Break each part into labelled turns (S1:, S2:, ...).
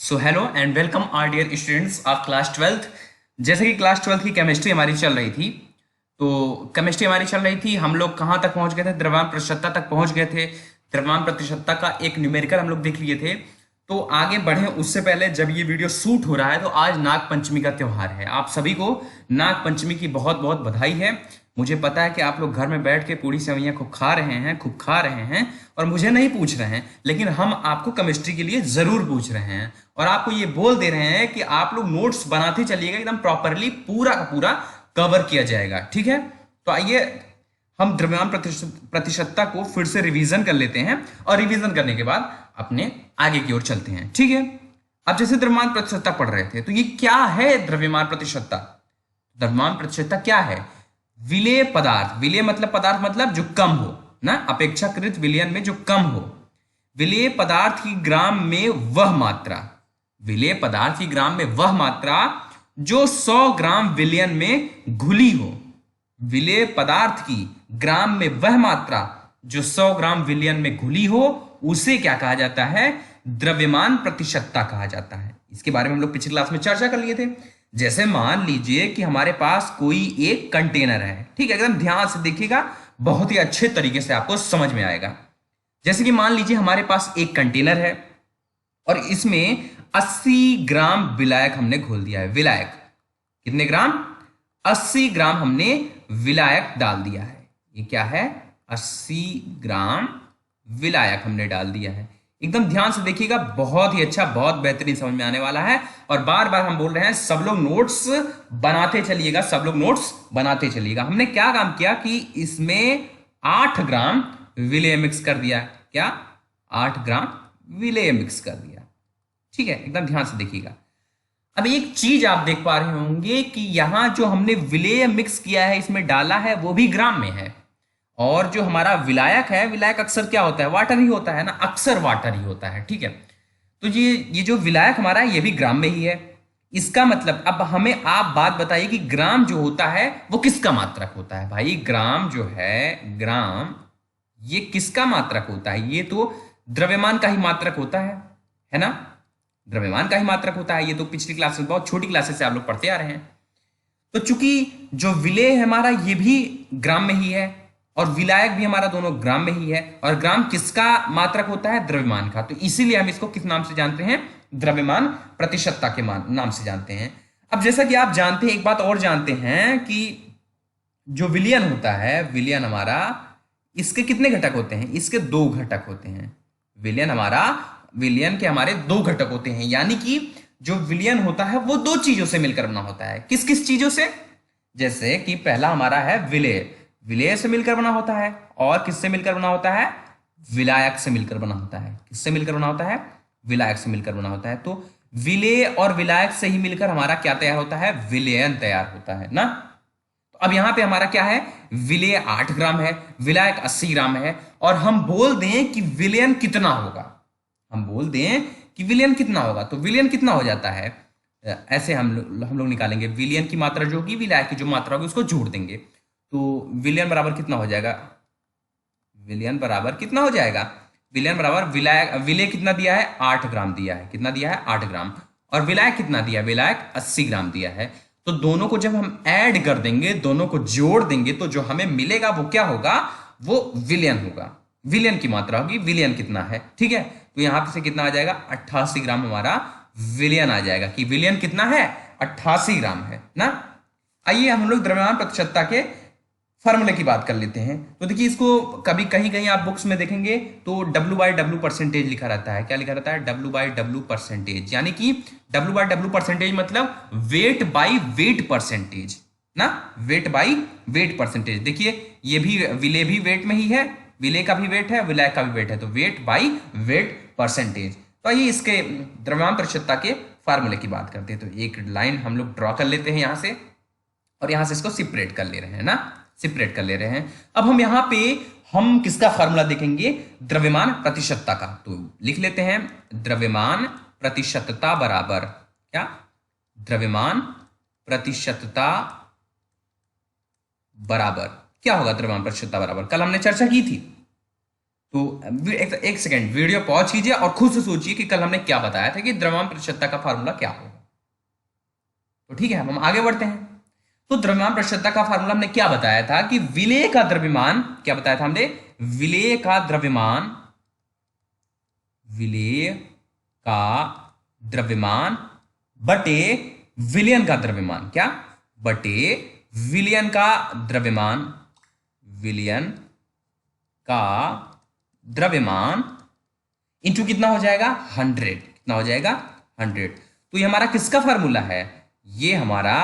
S1: So hello and welcome our dear students of class twelfth. जैसे कि class twelfth की chemistry हमारी चल रही थी, तो केमिस्ट्री हमारी चल रही थी, हम लोग कहाँ तक पहुंच गए थे? द्रव्यमान प्रतिशतता तक पहुंच गए थे। द्रव्यमान प्रतिशतता का एक न्यूमेरिकल हम लोग देख लिए थे। तो आगे बढ़े उससे पहले, जब ये वीडियो शूट हो रहा है तो आज नाग पंचमी का त्यौहार है। आप सभी को नाग पंचमी की बहुत बहुत बधाई है। मुझे पता है कि आप लोग घर में बैठ के पूरी सेवइयां खूब खा रहे हैं और मुझे नहीं पूछ रहे हैं, लेकिन हम आपको केमिस्ट्री के लिए जरूर पूछ रहे हैं और आपको ये बोल दे रहे हैं कि आप लोग नोट्स बनाते चलिएगा, एकदम प्रॉपरली पूरा का पूरा कवर किया जाएगा। ठीक है, तो आइए हम द्रव्यमान प्रतिशतता को फिर से रिवीजन कर लेते हैं और रिवीजन करने के बाद अपने आगे की ओर चलते हैं। ठीक है, अब जैसे द्रव्यमान प्रतिशतता पढ़ रहे थे, तो ये क्या है द्रव्यमान प्रतिशतता? द्रव्यमान प्रतिशतता क्या है? विलेय पदार्थ, विलेय मतलब पदार्थ मतलब जो कम हो ना, अपेक्षाकृत विलयन में जो कम हो। विलेय पदार्थ की ग्राम में वह मात्रा, विलेय पदार्थ की ग्राम में वह मात्रा जो 100 ग्राम विलयन में घुली हो। विलेय पदार्थ की ग्राम में वह मात्रा जो 100 ग्राम विलयन में घुली हो, उसे क्या कहा जाता है? द्रव्यमान प्रतिशतता कहा जाता है। इसके बारे में हम लोग पिछली क्लास में चर्चा कर लिए थे। जैसे मान लीजिए कि हमारे पास कोई एक कंटेनर है, ठीक है, एकदम ध्यान से देखिएगा, बहुत ही अच्छे तरीके से आपको समझ में आएगा। जैसे कि मान लीजिए हमारे पास एक कंटेनर है और इसमें 80 ग्राम विलायक हमने घोल दिया है। विलायक कितने ग्राम? 80 ग्राम हमने विलायक डाल दिया है। ये क्या है? 80 ग्राम विलायक हमने डाल दिया है। एकदम ध्यान से देखिएगा, बहुत ही अच्छा, बहुत बेहतरीन समझ में आने वाला है। और बार बार हम बोल रहे हैं, सब लोग नोट्स बनाते चलिएगा, सब लोग नोट्स बनाते चलिएगा। हमने क्या काम किया कि इसमें 8 ग्राम विलेय मिक्स कर दिया। क्या? 8 ग्राम विलेय मिक्स कर दिया। ठीक है, एकदम ध्यान से देखिएगा। अब एक चीज आप देख पा रहे होंगे कि यहां जो हमने विलेय मिक्स किया है, इसमें डाला है, वो भी ग्राम में है। और जो हमारा विलायक है, विलायक अक्सर क्या होता है? वाटर ही होता है ना, अक्सर वाटर ही होता है। ठीक है, तो ये जो विलायक हमारा है, ये भी ग्राम में ही है। इसका मतलब अब हमें आप बात बताइए कि ग्राम जो होता है वो किसका मात्रक होता है? भाई ग्राम जो है, ग्राम ये किसका मात्रक होता है? ये तो द्रव्यमान का ही मात्रक होता है ना? द्रव्यमान का ही मात्रक होता है। ये तो पिछली क्लास में, बहुत छोटी क्लासेस से आप लोग पढ़ते आ रहे हैं। तो चूंकि जो विलेय है हमारा, ये भी ग्राम में ही है और विलायक भी हमारा दोनों ग्राम में ही है। और ग्राम किसका मात्रक होता है? द्रव्यमान का। तो इसीलिए हम इसको किस नाम से जानते हैं? द्रव्यमान प्रतिशतता के नाम से जानते हैं। अब जैसा कि आप जानते हैं, एक बात और जानते हैं कि जो विलयन होता है, विलयन हमारा, इसके कितने घटक होते हैं? इसके 2 घटक होते हैं। विलयन हमारा, विलयन के हमारे 2 घटक होते हैं, यानी कि जो विलयन होता है वो 2 चीजों से मिलकर बना होता है। किस किस चीजों से? जैसे कि पहला हमारा है विलेय, विलेय से मिलकर बना होता है। और किससे मिलकर बना होता है? विलायक से मिलकर बना होता है। किससे मिलकर बना होता है? विलायक से मिलकर बना होता है। तो विलेय और विलायक से ही मिलकर हमारा क्या तैयार होता है? विलयन तैयार होता है ना। तो अब यहां पे हमारा क्या है? विलेय 8 ग्राम है, विलायक 80 ग्राम है। और हम बोल दें कि विलयन कितना होगा, हम बोल दें कि विलयन कितना होगा, तो विलयन कितना हो जाता है? ऐसे हम लोग निकालेंगे। विलयन की मात्रा जो होगी, विलायक की जो मात्रा होगी, उसको जोड़ देंगे। तो विलयन बराबर कितना हो जाएगा? विलयन बराबर कितना हो जाएगा? विलयन बराबर विलायक, विलेय कितना दिया है? 8 ग्राम दिया है। कितना दिया है? 8 ग्राम। और विलायक कितना दिया? विलायक 80 ग्राम दिया है। तो दोनों को जब हम ऐड कर देंगे, दोनों को जोड़ देंगे, तो जो हमें मिलेगा वो क्या होगा? वो विलयन होगा, विलयन की मात्रा होगी। विलयन कितना है? ठीक है, तो यहां से कितना आ जाएगा? 88 ग्राम हमारा विलयन आ जाएगा। कि विलयन कितना है? 88 ग्राम है ना। आइए हम लोग द्रव्यमान प्रतिशतता के फॉर्मूले की बात कर लेते हैं। तो देखिए, इसको कभी कहीं कहीं आप बुक्स में देखेंगे तो W/W परसेंटेज लिखा रहता है। क्या लिखा रहता है? W/W percentage. यानी कि W/W परसेंटेज मतलब वेट बाई वेट परसेंटेज ना, वेट बाई वेट परसेंटेज। देखिए, ये भी विलेय भी वेट में ही है, विलेय का भी वेट है, विलायक का भी वेट है, तो वेट बाई वेट परसेंटेज। तो आइए इसके द्रव्यमान प्रतिशतता के फार्मूले की बात करते हैं। तो एक लाइन हम लोग ड्रॉ कर लेते हैं यहां से, और यहां से इसको सेपरेट कर ले रहे हैं ना, सेपरेट कर ले रहे हैं। अब हम यहां पे हम किसका फार्मूला देखेंगे? द्रव्यमान प्रतिशतता का। तो लिख लेते हैं, द्रव्यमान प्रतिशतता बराबर क्या? द्रव्यमान प्रतिशतता बराबर क्या होगा? द्रव्यमान प्रतिशतता बराबर, कल हमने चर्चा की थी, तो एक सेकंड वीडियो पॉज कीजिए और खुद से सोचिए कि कल हमने क्या बताया था कि द्रव्यमान प्रतिशतता का फार्मूला क्या होगा। तो ठीक है, हम आगे बढ़ते हैं। तो द्रव्यमान प्रतिशतता का फार्मूला हमने क्या बताया था कि विलेय का द्रव्यमान, क्या बताया था हमने, विलेय का द्रव्यमान, विलेय का द्रव्यमान बटे विलयन का द्रव्यमान, क्या बटे विलयन का द्रव्यमान, विलयन का द्रव्यमान इंटू कितना हो जाएगा 100, कितना हो जाएगा 100। तो ये हमारा किसका फार्मूला है, ये हमारा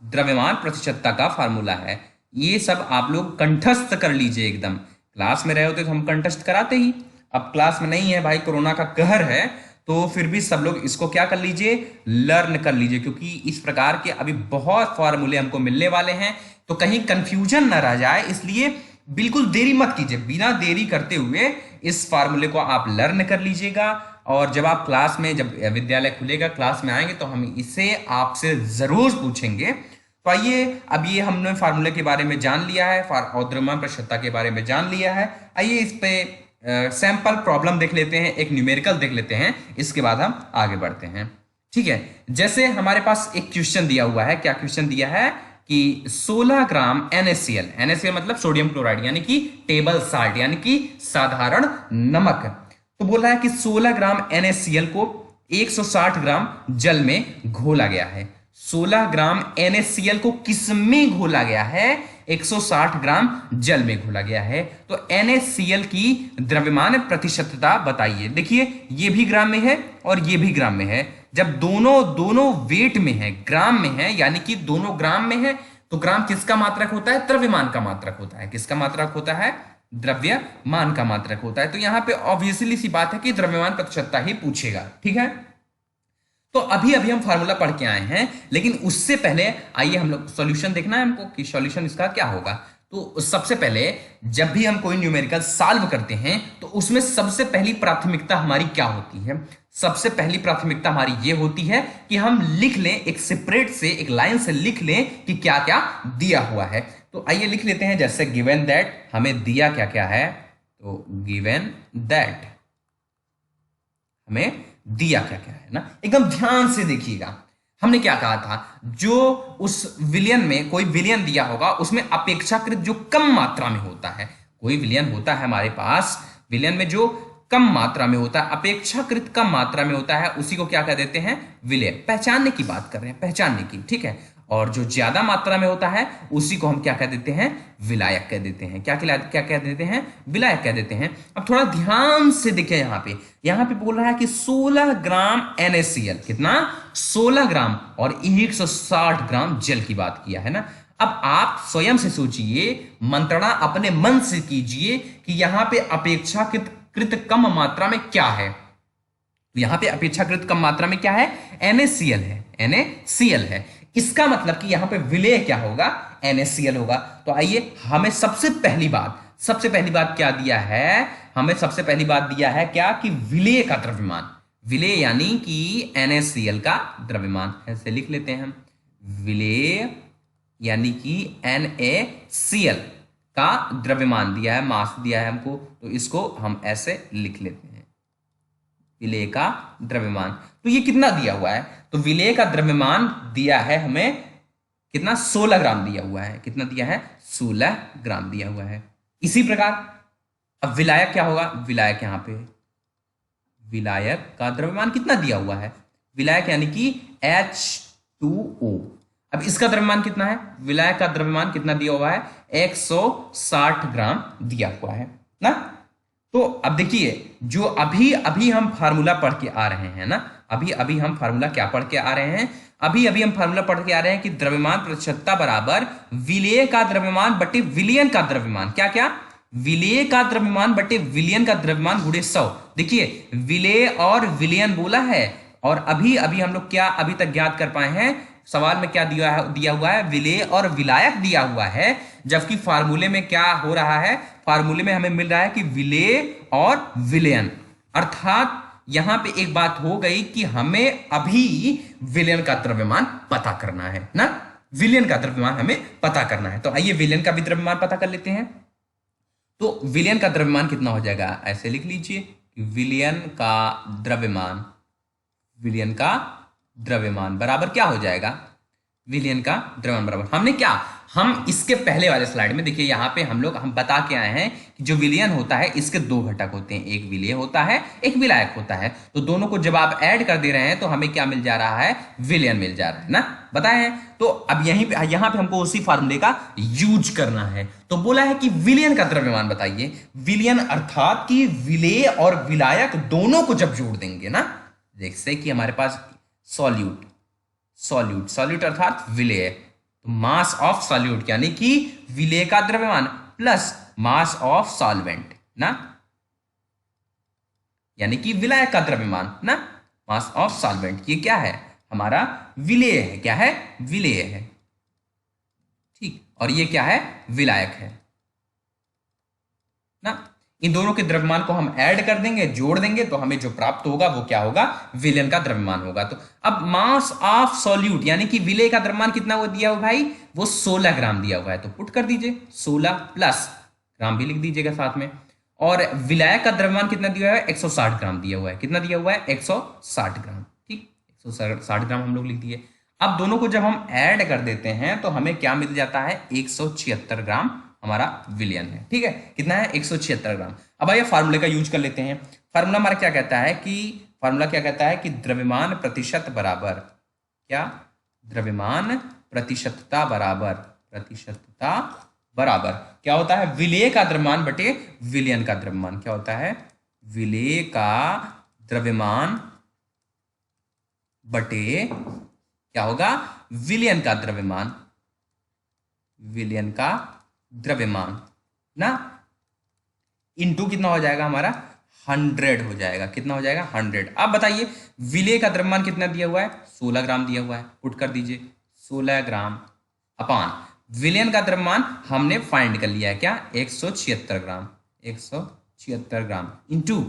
S1: द्रव्यमान प्रतिशतता का फार्मूला है। ये सब आप लोग कंठस्थ कर लीजिए एकदम। क्लास में रहे होते तो हम कंठस्थ कराते ही, अब क्लास में नहीं है भाई, कोरोना का कहर है, तो फिर भी सब लोग इसको क्या कर लीजिए, लर्न कर लीजिए, क्योंकि इस प्रकार के अभी बहुत फॉर्मूले हमको मिलने वाले हैं, तो कहीं कंफ्यूजन ना रह जाए, इसलिए बिल्कुल देरी मत कीजिए, बिना देरी करते हुए इस फार्मूले को आप लर्न कर लीजिएगा। और जब आप क्लास में, जब विद्यालय खुलेगा, क्लास में आएंगे तो हम इसे आपसे जरूर पूछेंगे। तो आइए, अब ये हमने फार्मूले के बारे में जान लिया है और द्रव्यमान प्रतिशतता के बारे में जान लिया है। आइए इस पे सैंपल प्रॉब्लम देख लेते हैं, एक न्यूमेरिकल देख लेते हैं, इसके बाद हम आगे बढ़ते हैं। ठीक है, जैसे हमारे पास एक क्वेश्चन दिया हुआ है, क्या क्वेश्चन दिया है कि 16 ग्राम NaCl, NaCl मतलब सोडियम क्लोराइड यानी कि टेबल साल्ट यानी कि साधारण नमक, तो बोल रहा है कि 16 ग्राम NaCl को 160 ग्राम जल में घोला गया है। 16 ग्राम NaCl को किस में घोला गया है, 160 ग्राम जल में घोला गया है। तो NaCl की द्रव्यमान प्रतिशतता बताइए। देखिए ये भी ग्राम में है और ये भी ग्राम में है, जब दोनों वेट में है, ग्राम में है, यानी कि दोनों ग्राम में है, तो ग्राम किसका मात्रक होता है, द्रव्यमान का मात्रक होता है। किसका मात्रक होता है, द्रव्यमान का मात्रक होता है। तो यहां पे ऑब्वियसली सी बात है कि द्रव्यमान प्रतिशतता ही पूछेगा। ठीक है, तो अभी अभी हम फार्मूला पढ़ के आए हैं, लेकिन उससे पहले आइए हम लोग सॉल्यूशन देखना है हमको कि सॉल्यूशन इसका क्या होगा। तो सबसे पहले जब भी हम कोई न्यूमेरिकल सॉल्व करते हैं तो उसमें सबसे पहली प्राथमिकता हमारी क्या होती है, सबसे पहली प्राथमिकता हमारी ये होती है कि हम लिख लें, एक सेपरेट से, एक लाइन से लिख लें कि क्या क्या दिया हुआ है। तो आइए लिख लेते हैं, जैसे गिवन दैट, हमें दिया क्या क्या है, तो गिवन दैट हमें दिया क्या क्या है ना, एकदम ध्यान से देखिएगा। हमने क्या कहा था, जो उस विलयन में कोई विलयन दिया होगा उसमें अपेक्षाकृत जो कम मात्रा में होता है, कोई विलयन होता है हमारे पास, विलयन में जो कम मात्रा में होता है, अपेक्षाकृत कम मात्रा में होता है, उसी को क्या कह देते हैं, विलय। पहचानने की बात कर रहे हैं, पहचानने की, ठीक है। और जो ज्यादा मात्रा में होता है उसी को हम क्या कह देते हैं, विलायक कह देते हैं। क्या क्या कह देते हैं, विलायक कह देते हैं। अब थोड़ा ध्यान से देखें, यहां पे बोल रहा है कि 16 ग्राम NaCl, कितना, 16 ग्राम, और 160 ग्राम जल की बात किया है ना। अब आप स्वयं से सोचिए, मंत्रणा अपने मन से कीजिए कि यहां पे अपेक्षाकृत कम मात्रा में क्या है। यहां पे अपेक्षाकृत कम मात्रा में क्या है, NaCl है, NaCl है। इसका मतलब कि यहां पे विलेय क्या होगा, NaCl होगा। तो आइए, हमें सबसे पहली बात क्या दिया है, हमें सबसे पहली बात दिया है क्या, कि विलेय का द्रव्यमान, विलेय यानी कि NaCl का द्रव्यमान, ऐसे लिख लेते हैं हम, विलेय यानी कि NaCl का द्रव्यमान दिया है, मास दिया है हमको, तो इसको हम ऐसे लिख लेते हैं, विलेय का द्रव्यमान। तो ये कितना दिया हुआ है, तो विलेय का द्रव्यमान दिया है हमें कितना, 16 ग्राम दिया हुआ है। कितना दिया है, 16 ग्राम दिया हुआ है। इसी प्रकार अब विलायक क्या होगा, विलायक यहां पे, विलायक का द्रव्यमान कितना दिया हुआ है, विलायक यानी कि H2O। अब इसका द्रव्यमान कितना है, विलायक का द्रव्यमान कितना दिया हुआ है, 160 ग्राम दिया हुआ है ना। तो अब देखिए, जो अभी अभी हम फार्मूला पढ़ के आ रहे हैं ना, अभी अभी हम फार्मूला क्या पढ़ के आ रहे हैं, अभी अभी हम फार्मूला पढ़ के आ रहे हैं कि द्रव्यमान प्रतिशतता बराबर विलेय का द्रव्यमान बटे विलयन का द्रव्यमान, क्या क्या, विलेय का द्रव्यमान बटे विलयन का द्रव्यमान गुणे 100। देखिए विलेय और विलयन बोला है, और अभी अभी हम लोग क्या अभी तक ज्ञात कर पाए हैं, सवाल में क्या दिया हुआ है, विलेय और विलायक दिया हुआ है, जबकि फार्मूले में क्या हो रहा है, फार्मूले में हमें मिल रहा है कि विलेय और विलयन। अर्थात यहां पे एक बात हो गई कि हमें अभी विलयन का द्रव्यमान पता करना है ना, विलयन का द्रव्यमान हमें पता करना है। तो आइए विलयन का भी द्रव्यमान पता कर लेते हैं। तो विलयन का द्रव्यमान कितना हो जाएगा, ऐसे लिख लीजिए कि विलयन का द्रव्यमान, विलयन का द्रव्यमान बराबर क्या हो जाएगा, विलयन का द्रव्यमान बराबर, हमने क्या, हम इसके पहले वाले स्लाइड में देखिए यहां पे हम बता के आए हैं कि जो विलयन होता है इसके दो घटक होते हैं, एक विलेय होता है एक विलायक होता है। तो दोनों को जब आप ऐड कर दे रहे हैं तो हमें क्या मिल जा रहा है, विलयन मिल जा रहा है ना, बताए हैं। तो अब यहां पे हमको उसी फार्मूले का यूज करना है। तो बोला है कि विलयन का द्रव्यमान बताइए, विलयन अर्थात कि विलेय और विलायक दोनों को जब जोड़ देंगे ना, जैसे कि हमारे पास सॉल्यूट, सॉल्यूट अर्थात विलेय, तो मास ऑफ सॉल्यूट यानी कि विलेय का द्रव्यमान प्लस मास ऑफ सॉल्वेंट ना, यानी कि विलायक का द्रव्यमान ना, मास ऑफ सॉल्वेंट, ये क्या है, हमारा विलेय है, क्या है, विलेय है, ठीक, और ये क्या है, विलायक है ना। इन दोनों के द्रव्यमान को हम ऐड कर देंगे, जोड़ देंगे, तो हमें जो प्राप्त होगा वो क्या होगा, विलयन का द्रव्यमान होगा। तो अब मास ऑफ सॉल्यूट यानी कि विलेय का द्रव्यमान कितना वो दिया हुआ भाई, वो 16 ग्राम दिया हुआ है, तो पुट कर दीजिए 16 प्लस ग्राम भी लिख दीजिएगा साथ में। और विलायक का द्रव्यमान कितना दिया हुआ है, 160 ग्राम दिया हुआ है, कितना दिया हुआ है, 160 ग्राम, ठीक, 160 ग्राम हम लोग लिख दिए। अब दोनों को जब हम ऐड कर देते हैं तो हमें क्या मिल जाता है, 176 ग्राम हमारा विलयन है, ठीक है, कितना है, 176 ग्राम। अब आइए फार्मूले का यूज कर लेते हैं। फार्मूला हमारा क्या कहता है कि, फार्मूला क्या कहता है कि द्रव्यमान प्रतिशत बराबर क्या, द्रव्यमान प्रतिशतता बराबर, प्रतिशतता बराबर क्या होता है, विलेय का द्रव्यमान बटे विलयन का द्रव्यमान, क्या होता है, विलेय का द्रव्यमान बटे क्या होगा, विलयन का द्रव्यमान, विलयन का द्रव्यमान ना, इनटू कितना हो जाएगा हमारा, 100 हो जाएगा, कितना हो जाएगा, 100। अब बताइए विलेय का द्रव्यमान कितना दिया हुआ है, 16 ग्राम दिया हुआ है, पुट कर दीजिए 16 ग्राम अपान विलयन का द्रव्यमान हमने फाइंड कर लिया है क्या, 176 ग्राम, 176 ग्राम इंटू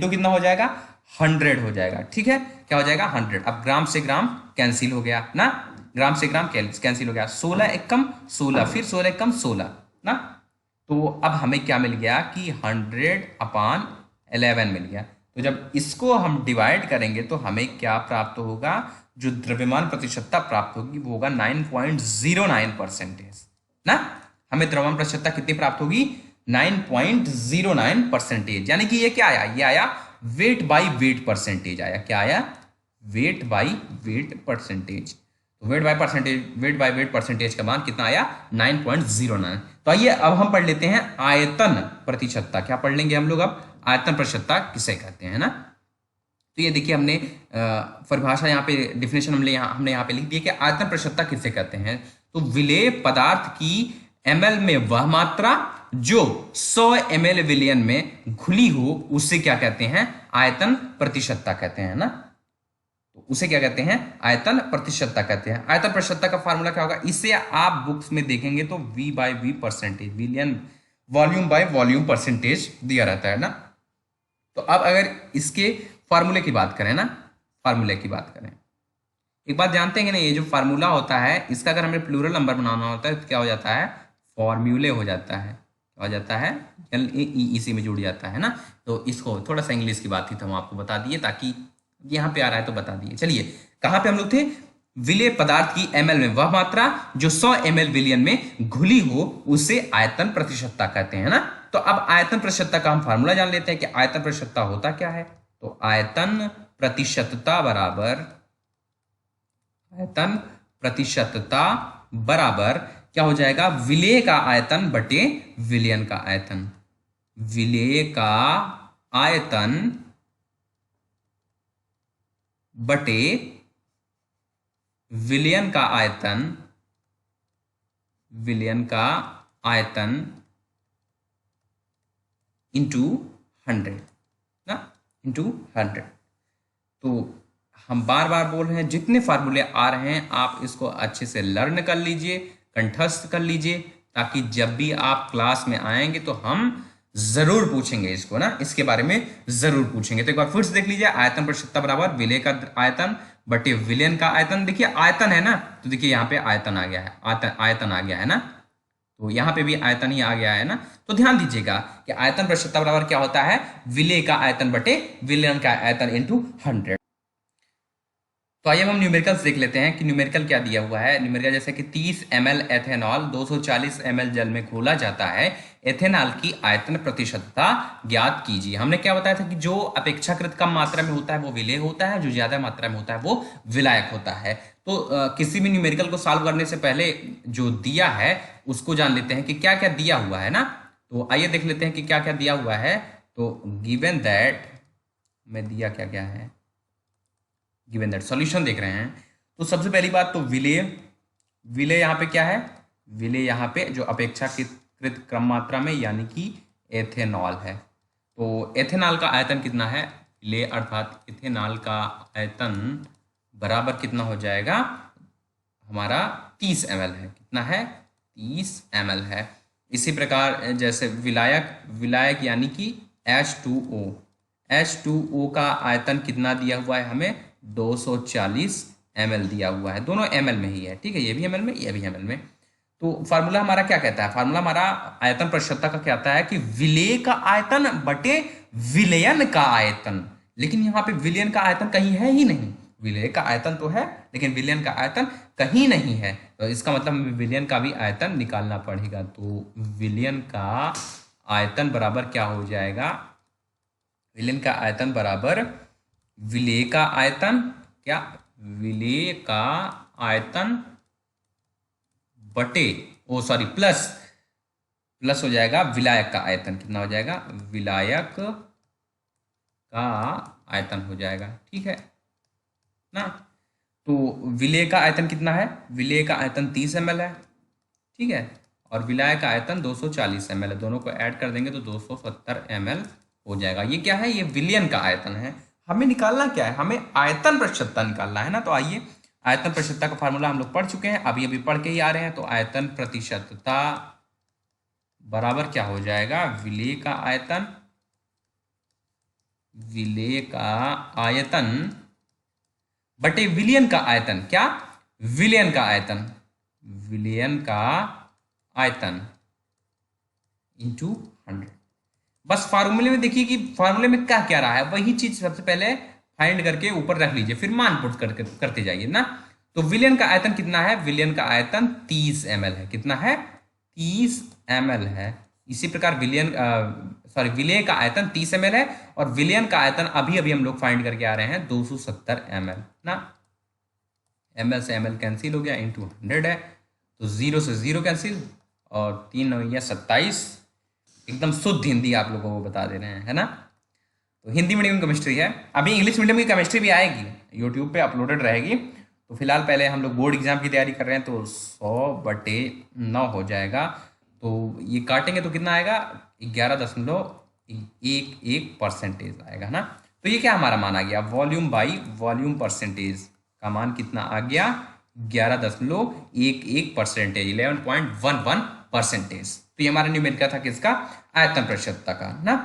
S1: कितना हो जाएगा, 100 हो जाएगा, ठीक है, क्या हो जाएगा, 100। अब ग्राम से ग्राम कैंसिल हो गया ना, ग्राम से ग्राम कैंसिल हो गया, 16 एकम 16, फिर 16 एकम 16 ना, तो अब हमें क्या मिल गया कि 100/11 मिल गया। तो जब इसको हम डिवाइड करेंगे तो हमें क्या प्राप्त होगा, जो द्रव्यमान प्रतिशतता प्राप्त होगी वो होगा 9.09% ना, हमें द्रव्यमान प्रतिशतता कितनी प्राप्त होगी, 9.09%, यानी कि ये क्या आया, ये आया वेट बाई वेट परसेंटेज आया, क्या आया, वेट बाई वेट परसेंटेज। तो वेट बाय वेट परसेंटेज का मान कितना आया, 9.09। तो आइए अब हम पढ़ लेते हैं आयतन प्रतिशतता, क्या पढ़ लेंगे हम लोग अब, आयतन प्रतिशतता किसे कहते हैं ना। तो ये देखिए हमने परिभाषा यहाँ पे डिफिनेशन हमने यहाँ पे लिख दिया कि आयतन प्रतिशतता किसे कहते हैं। तो विलेय पदार्थ की ml में वह मात्रा जो 100 ml विलयन में घुली हो उसे क्या कहते हैं, आयतन प्रतिशतता कहते हैं ना, तो उसे क्या कहते हैं, आयतन प्रतिशतता कहते हैं। आयतन प्रतिशतता का फार्मूला क्या होगा, इसे आप बुक्स में देखेंगे तो V/V परसेंटेज, विलियन वॉल्यूम बाय वॉल्यूम परसेंटेज दिया रहता है ना। तो अब अगर इसके फार्मूले की बात करें ना, फार्मूले की बात करें, एक बात जानते हैं कि नहीं, ये जो फार्मूला होता है इसका अगर हमें प्लूरल नंबर बनाना होता है तो क्या हो जाता है, फॉर्म्यूले हो जाता है, क्या हो जाता है, इसी में जुड़ जाता है ना। तो इसको थोड़ा सा इंग्लिश की बात थी तो हम आपको बता दिए, ताकि यहाँ पे आ रहा है तो बता दिए। चलिए कहाँ पे हम लोग थे, विलेय पदार्थ की ml में वह मात्रा जो 100 ml विलयन में घुली हो उसे आयतन प्रतिशतता कहते हैं ना। तो अब आयतन प्रतिशतता का हम फार्मूला जान लेते हैं कि आयतन प्रतिशतता होता क्या है। तो आयतन प्रतिशतता बराबर क्या हो जाएगा, विलेय का आयतन बटे विलयन का आयतन, विलेय का आयतन बटे विलयन का आयतन, विलयन का आयतन इंटू 100 ना, इंटू 100। तो हम बार बार बोल रहे हैं जितने फार्मूले आ रहे हैं आप इसको अच्छे से लर्न कर लीजिए, कंठस्थ कर लीजिए, ताकि जब भी आप क्लास में आएंगे तो हम जरूर पूछेंगे इसको ना, इसके बारे में जरूर पूछेंगे। तो एक बार फिर से देख लीजिए, आयतन प्रतिशतता बराबर विलेय का आयतन बटे विलयन का आयतन। देखिए आयतन है ना, तो देखिए यहाँ पे आयतन आ गया है, आयतन आ गया है ना, तो यहाँ पे भी आयतन ही आ गया है ना। तो ध्यान दीजिएगा कि आयतन प्रतिशतता बराबर क्या होता है, विलेय का आयतन बटे विलयन का आयतन इंटू 100। तो आइए हम न्यूमेरिकल्स देख लेते हैं कि न्यूमेरिकल क्या दिया हुआ है। न्यूमेरिकल जैसे कि 30 ml एथेनॉल 240 ml जल में घोला जाता है, एथेनॉल की आयतन प्रतिशतता ज्ञात कीजिए। हमने क्या बताया था कि जो अपेक्षाकृत कम मात्रा में होता है वो विलेय होता है, जो ज्यादा मात्रा में होता है वो विलायक होता है। तो किसी भी न्यूमेरिकल को सॉल्व करने से पहले जो दिया है उसको जान लेते हैं कि क्या क्या दिया हुआ है ना। तो आइए देख लेते हैं कि क्या क्या दिया हुआ है। तो गिवन दैट में दिया क्या क्या है, गिवन दैट सॉल्यूशन देख रहे हैं। तो सबसे पहली बात तो विलेय, विलेय यहाँ पे क्या है, विलेय यहाँ पे जो अपेक्षाकृत कम मात्रा में यानी कि एथेनॉल है। तो एथेनॉल का आयतन कितना है, विलेय अर्थात एथेनॉल का आयतन बराबर कितना हो जाएगा हमारा 30 ml है। कितना है, 30 ml है। इसी प्रकार जैसे विलायक, विलायक यानी कि H2O, H2O का आयतन कितना दिया हुआ है हमें, 240 ml दिया हुआ है। दोनों ml में ही है, ठीक है, ये भी ml में ये भी ml में। तो फार्मूला हमारा क्या कहता है, फार्मूला हमारा आयतन प्रतिशतता का कहता है कि विलेय का आयतन बटे विलयन का आयतन। लेकिन यहाँ पे विलयन का आयतन कहीं है ही नहीं, विलेय का आयतन तो है लेकिन विलयन का आयतन कहीं नहीं है। तो इसका मतलब विलयन का भी आयतन निकालना पड़ेगा। तो विलयन का आयतन बराबर क्या हो जाएगा, विलयन का आयतन बराबर विलेय का आयतन, क्या, विलेय का आयतन बटे प्लस हो जाएगा विलायक का आयतन। कितना हो जाएगा, विलायक का आयतन हो जाएगा, ठीक है ना। तो विलेय का आयतन कितना है, विलेय का आयतन 30 ml है, ठीक है, और विलायक का आयतन 240 ml है। दोनों को ऐड कर देंगे तो 270 ml हो जाएगा। ये क्या है, ये विलयन का आयतन है। हमें निकालना क्या है, हमें आयतन प्रतिशतता निकालना है ना। तो आइए, आयतन प्रतिशतता का फार्मूला हम लोग पढ़ चुके हैं, अभी अभी पढ़ के ही आ रहे हैं। तो आयतन प्रतिशतता बराबर क्या हो जाएगा, विलेय का आयतन, विलेय का आयतन बटे विलयन का आयतन, क्या, विलयन का आयतन, विलयन का आयतन इंटू 100। बस फार्मूले में देखिए कि फार्मूले में क्या क्या रहा है, वही चीज सबसे पहले फाइंड करके ऊपर रख लीजिए, फिर मान पुट करते जाइए ना। तो विलयन का आयतन कितना है, विलयन का आयतन 30 ml है। कितना है, 30 ml है। इसी प्रकार विलेय का आयतन 30 ml है, और विलयन का आयतन अभी अभी हम लोग फाइंड करके आ रहे हैं 270 ml ना। ml से ml कैंसिल हो गया, इंटू 100 है, तो 0 से 0 कैंसिल, और 3 9 27। एकदम शुद्ध हिंदी आप लोगों को बता दे रहे हैं, है ना। तो हिंदी मीडियम केमिस्ट्री है, अभी इंग्लिश मीडियम की केमिस्ट्री भी आएगी, यूट्यूब पे अपलोडेड रहेगी। तो फिलहाल पहले हम लोग बोर्ड एग्जाम की तैयारी कर रहे हैं, तो 100/9 हो जाएगा। तो ये काटेंगे तो कितना आएगा, 11.11% आएगा ना। तो ये क्या हमारा मान आ गया, वॉल्यूम बाई वॉल्यूम परसेंटेज का मान कितना आ गया, 11.11%, 11.11%। तो ये हमारा न्यूमेरिकल था किसका, आयतन प्रतिशतता का ना।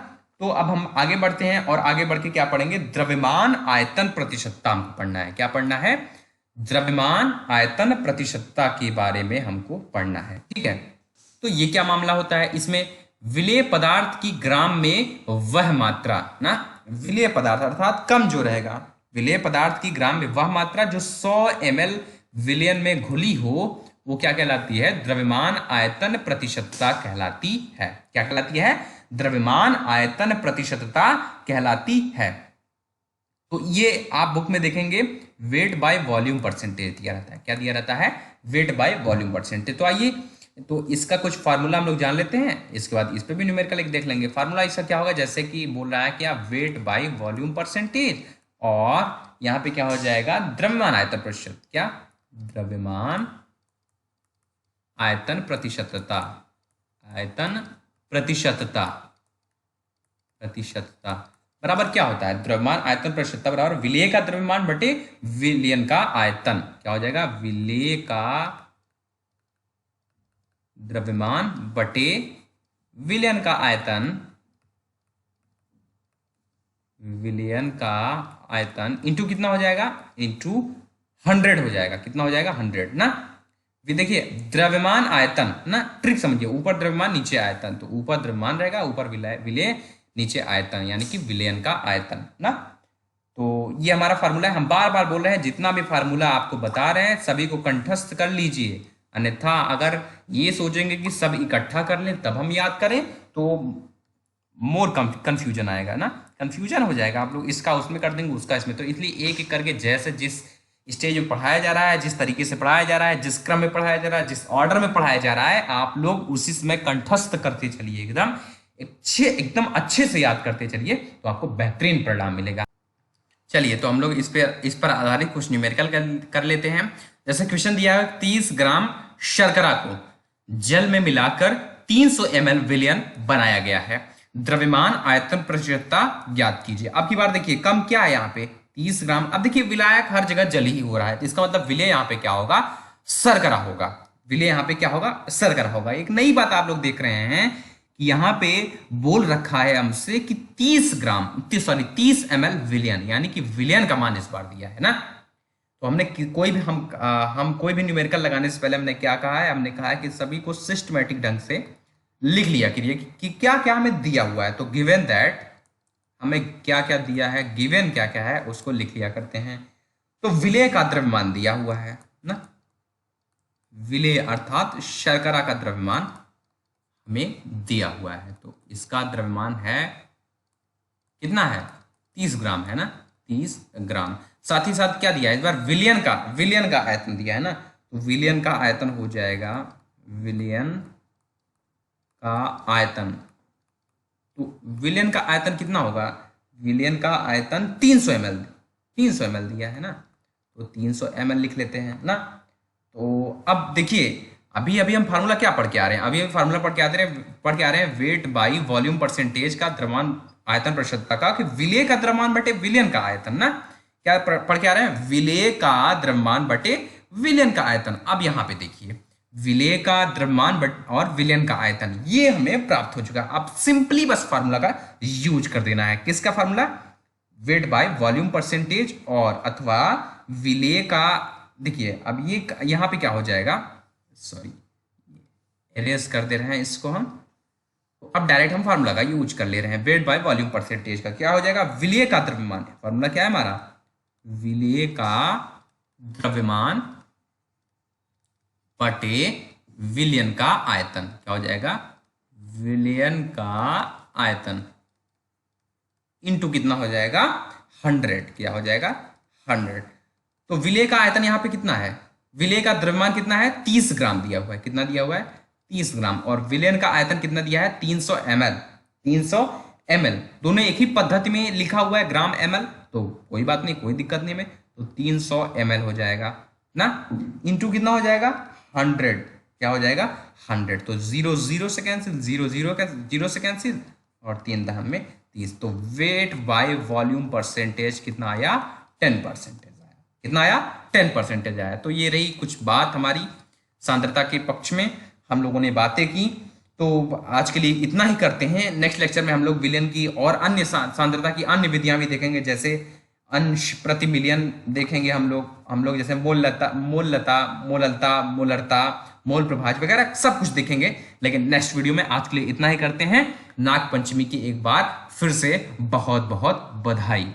S1: तो अब हम आगे बढ़ते हैं, और आगे बढ़ के क्या पढ़ेंगे, द्रव्यमान आयतन प्रतिशतता हमको पढ़ना है। क्या पढ़ना है, द्रव्यमान आयतन प्रतिशतता के बारे में हमको पढ़ना है, ठीक है। तो ये क्या मामला होता है, इसमें विलेय पदार्थ की ग्राम में वह मात्रा ना, विलेय पदार्थ अर्थात कम जो रहेगा, विलेय पदार्थ की ग्राम में वह मात्रा जो 100 ml विलयन में घुली हो, वो क्या कहलाती है, द्रव्यमान आयतन प्रतिशतता कहलाती है। क्या कहलाती है, द्रव्यमान आयतन प्रतिशतता कहलाती है। तो ये आप बुक में देखेंगे, वेट बाय वॉल्यूम परसेंटेज दिया रहता है। क्या दिया रहता है, वेट बाय वॉल्यूम परसेंटेज। तो आइए, तो इसका कुछ फार्मूला हम लोग जान लेते हैं, इसके बाद इस पे भी न्यूमेरिकल एक देख लेंगे। फार्मूला इसका क्या होगा, जैसे कि बोल रहा है कि आप वेट बाय वॉल्यूम परसेंटेज, और यहाँ पे क्या हो जाएगा, द्रव्यमान आयतन प्रतिशत, क्या, द्रव्यमान आयतन प्रतिशतता, आयतन प्रतिशतता, प्रतिशतता बराबर क्या होता है, द्रव्यमान आयतन प्रतिशतता बराबर विलेय का द्रव्यमान बटे विलयन का आयतन। क्या हो जाएगा, विलेय का द्रव्यमान बटे विलयन का आयतन, विलयन का आयतन इंटू कितना हो जाएगा, इंटू 100 हो जाएगा। कितना हो जाएगा, 100 ना। देखिए द्रव्यमान आयतन ना, ट्रिक समझिए, ऊपर द्रव्यमान नीचे आयतन, तो ऊपर द्रव्यमान रहेगा, ऊपर विलेय, नीचे आयतन, यानी कि विलयन का आयतन ना। तो ये हमारा फार्मूला है। हम बार बार बोल रहे हैं, जितना भी फार्मूला आपको बता रहे हैं सभी को कंठस्थ कर लीजिए, अन्यथा अगर ये सोचेंगे कि सब इकट्ठा कर लें तब हम याद करें तो मोर कंफ्यूजन आएगा ना, कंफ्यूजन हो जाएगा, आप लोग इसका उसमें कर देंगे, उसका इसमें। तो इसलिए एक एक करके जैसे जिस स्टेज में पढ़ाया जा रहा है, जिस तरीके से पढ़ाया जा रहा है, जिस क्रम में पढ़ाया जा रहा है, जिस ऑर्डर में पढ़ाया जा रहा है, आप लोग उसी समय कंठस्थ करते चलिए, एकदम अच्छे से याद करते चलिए, तो आपको बेहतरीन परिणाम मिलेगा। चलिए तो हम लोग इस पर आधारित कुछ न्यूमेरिकल कर लेते हैं। जैसे क्वेश्चन दिया है 30 ग्राम शर्करा को जल में मिलाकर 300 ml विलयन बनाया गया है, द्रव्यमान आयतन प्रतिशतता ज्ञात कीजिए। अब की बार देखिए कम क्या है यहाँ पे 30 ग्राम। अब देखिए विलायक हर जगह जल ही हो रहा है, तो इसका मतलब विलय यहाँ पे क्या होगा, शर्करा होगा। विलय यहाँ पे क्या होगा, शर्करा होगा। एक नई बात आप लोग देख रहे हैं कि यहाँ पे बोल रखा है हमसे कि 30 ml विलयन, यानी कि विलयन का मान इस बार दिया है ना। तो हमने कोई भी हम कोई भी न्यूमेरिकल लगाने से पहले हमने क्या कहा है, हमने कहा है कि सभी को सिस्टमैटिक ढंग से लिख लिया करिए कि क्या क्या हमें दिया हुआ है। तो गिवन दैट हमें क्या क्या दिया है, गिवन क्या क्या है उसको लिख लिया करते हैं। तो विलय का द्रव्यमान दिया हुआ है ना, विलय अर्थात शर्करा का द्रव्यमान हमें दिया हुआ है, तो इसका द्रव्यमान है कितना है, 30 ग्राम है ना, 30 ग्राम। साथ ही साथ क्या दिया है इस बार, विलयन का आयतन दिया है ना, तो विलयन का आयतन हो जाएगा, विलयन का आयतन, तो विलयन का आयतन कितना होगा, विलयन का आयतन 300 ml दिया है ना, तो 300 ml लिख लेते हैं ना। तो अब देखिए अभी हम फार्मूला क्या पढ़ के आ रहे हैं, अभी फार्मूला पढ़ के आ रहे हैं वेट बाई वॉल्यूम परसेंटेज का द्रव्यमान आयतन प्रतिशतता का, कि विलय का द्रव्यमान बटे विलयन का आयतन ना, क्या पढ़ के आ रहे हैं, विलय का द्रव्यमान बटे विलयन का आयतन। अब यहां पे देखिए विलय का द्रव्यमान और विलयन का आयतन ये हमें प्राप्त हो चुका है। अब सिंपली बस फार्मूला का यूज कर देना है, किसका formula, weight by volume percentage और अथवा विलय का। देखिए अब ये यहां पे क्या हो जाएगा, सॉरी एरेज कर दे रहे हैं इसको हम, तो अब डायरेक्ट हम फार्मूला का यूज कर ले रहे हैं, वेट बाय वॉल्यूम परसेंटेज का क्या हो जाएगा, विलय का द्रव्यमान, फार्मूला क्या है हमारा, विलय का द्रव्यमान बटे विलयन का आयतन, क्या हो जाएगा, विलयन का आयतन इनटू कितना हो जाएगा 100, क्या हो जाएगा 100। तो विलय का आयतन यहां पे कितना है, विलय का द्रव्यमान कितना है 30 ग्राम दिया हुआ है, कितना दिया हुआ है 30 ग्राम, और विलयन का आयतन कितना दिया है 300 ml, दोनों एक ही पद्धति में लिखा हुआ है ग्राम ml, तो कोई बात नहीं, कोई दिक्कत नहीं में, तो 300 ml हो जाएगा ना, इनटू कितना हो जाएगा 100, क्या हो जाएगा 100, तो 0 से कैंसिल, 0 से कैंसिल, और 3 दहम में 30, तो वेट बाय वॉल्यूम परसेंटेज कितना आया 10% आया, कितना आया 10% आया। तो ये रही कुछ बात हमारी सांद्रता के पक्ष में हम लोगों ने बातें की। तो आज के लिए इतना ही करते हैं, नेक्स्ट लेक्चर में हम लोग विलयन की और अन्य सांद्रता की अन्य विधियां भी देखेंगे, जैसे अंश प्रति मिलियन देखेंगे हम लोग जैसे मोललता, मोलरता, मोल प्रभाज वगैरह सब कुछ देखेंगे। लेकिन नेक्स्ट वीडियो में आज के लिए इतना ही करते हैं। नाग पंचमी की एक बार फिर से बहुत बहुत बधाई।